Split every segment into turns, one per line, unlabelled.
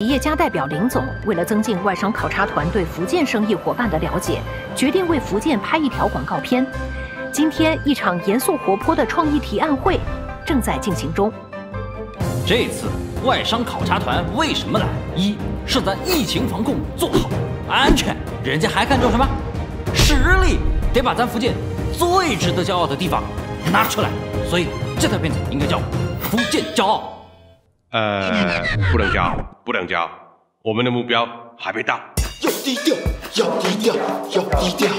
企业家代表林总为了增进外商考察团对福建生意伙伴的了解，决定为福建拍一条广告片。今天，一场严肃活泼的创意提案会正在进行中。
这次外商考察团为什么来？一是咱疫情防控做好，安全，人家还看重什么？实力，得把咱福建最值得骄傲的地方拿出来。所以这条片子应该叫《福建骄傲》。
不能骄傲，不能骄傲，我们的目标还没到。
要低调，要低调，要低调。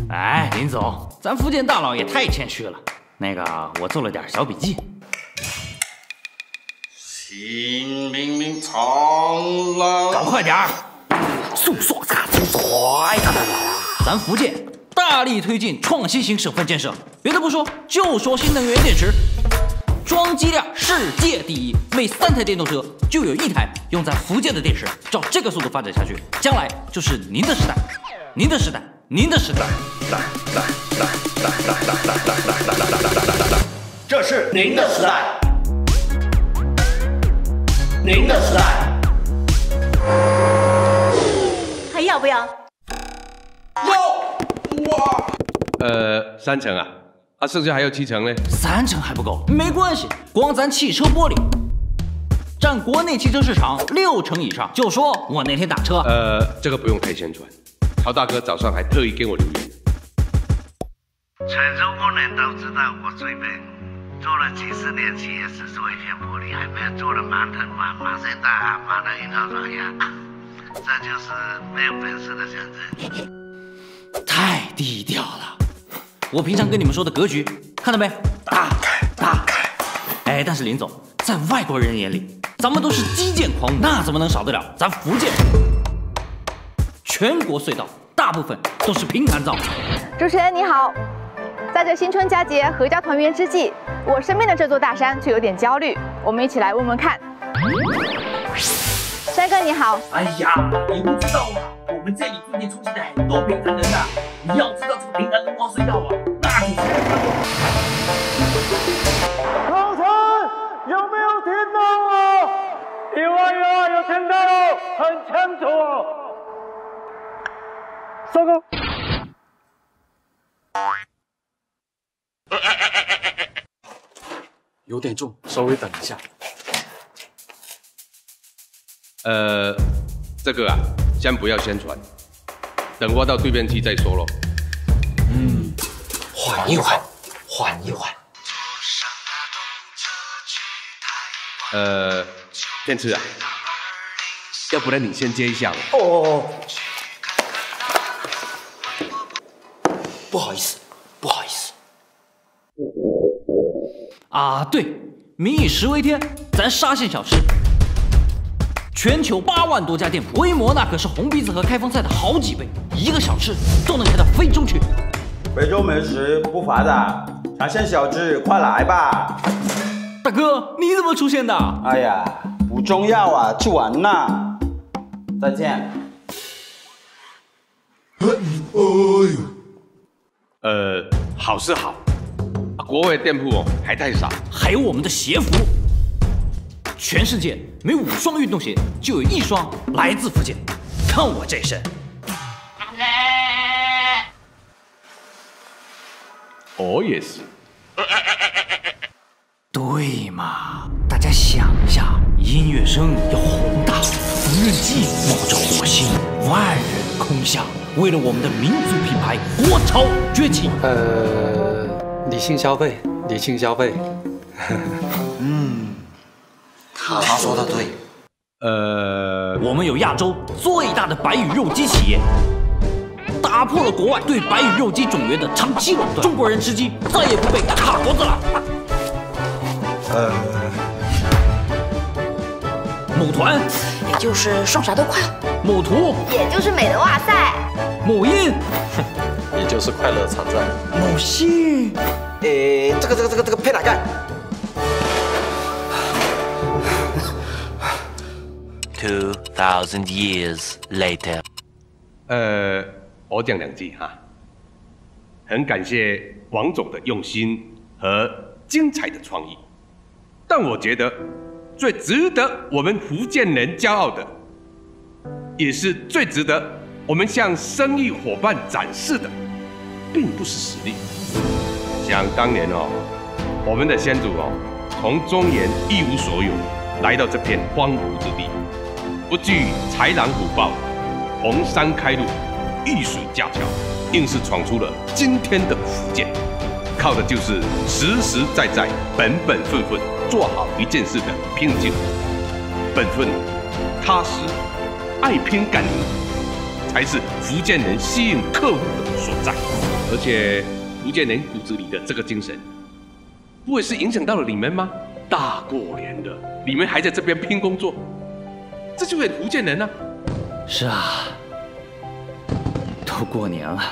哎，林总，咱福建大佬也太谦虚了。那个，我做了点小笔记。
新命令长浪，
搞快点儿！速速卡速快！咱福建大力推进创新型省份建设，别的不说，就说新能源电池。装机量世界第一，每3台电动车就有1台用在福建的电池。照这个速度发展下去，将来就是您的时代，您的时代，您的时代。
来，这是您的时代，您的时代。
还要不要？
要！哇
，3成啊。剩下还有7成呢
，3成还不够，没关系，光咱汽车玻璃占国内汽车市场6成以上。就说我那天打车，
这个不用太宣传。曹大哥早上还特意给我留言。
泉州工人都知道我最笨，做了几10年企业只做一片玻璃，还没有做了满腾马赛大马的樱桃软牙，这就是没有本事的象征。
太低调了。我平常跟你们说的格局，看到没？大开。哎，但是林总，在外国人眼里，咱们都是基建狂魔，那怎么能少得了咱福建？全国隧道大部分都是平潭造。
主持人你好，在这新春佳节、合家团圆之际，我身边的这座大山却有点焦虑，我们一起来问问看。山哥你好。
哎呀，你不知道啊，我们这里最近出现了很多平潭人啊。你要知道这个平潭龙王隧道啊，那就是
老陈，有没有听到我？有啊，有听到哦，很清楚哦。收工。
有点重，稍微等一下。
这个啊，先不要宣传，等挖到对面去再说咯。
缓一缓。
天赐啊，要不然你先接一下
哦，不好意思。
啊，对，民以食为天，咱沙县小吃，全球8万多家店铺，规模那可是红鼻子和开封菜的好几倍，一个小吃都能开到非洲去。
非洲美食不乏的，沙县小吃快来吧！
大哥，你怎么出现的？
哎呀，不重要啊，去玩呐！再见。
好是好，国外店铺哦还太少，
还有我们的鞋服，全世界每5双运动鞋就有1双来自福建。看我这身。
我也是。
对嘛，大家想一下，音乐声要宏大，缝纫机冒着火星，万人空巷，为了我们的民族品牌国潮崛起。
理性消费。
他说的对。
我们有亚洲最大的白羽肉鸡企业，打破了国外对白羽肉鸡种源的长期垄断，中国人吃鸡再也不被卡脖子了。某团，
也就是双啥都快；
某图，
也就是美的哇塞；
某音，
也就是快乐常在；
某信，
这个配哪盖
？2000 years later。
我讲2句哈，很感谢王总的用心和精彩的创意，但我觉得最值得我们福建人骄傲的也是最值得我们向生意伙伴展示的，并不是实力。想当年哦，我们的先祖哦，从中原一无所有，来到这片荒芜之地，不惧豺狼虎豹，逢山开路，遇水架桥，硬是闯出了今天的福建。靠的就是实实在在、本本分分做好一件事的拼劲，本分、踏实、爱拼敢赢，才是福建人吸引客户的所在。而且福建人骨子里的这个精神，不会是影响到了你们吗？大过年的，你们还在这边拼工作，这就很福建人啊！
是啊，都过年了，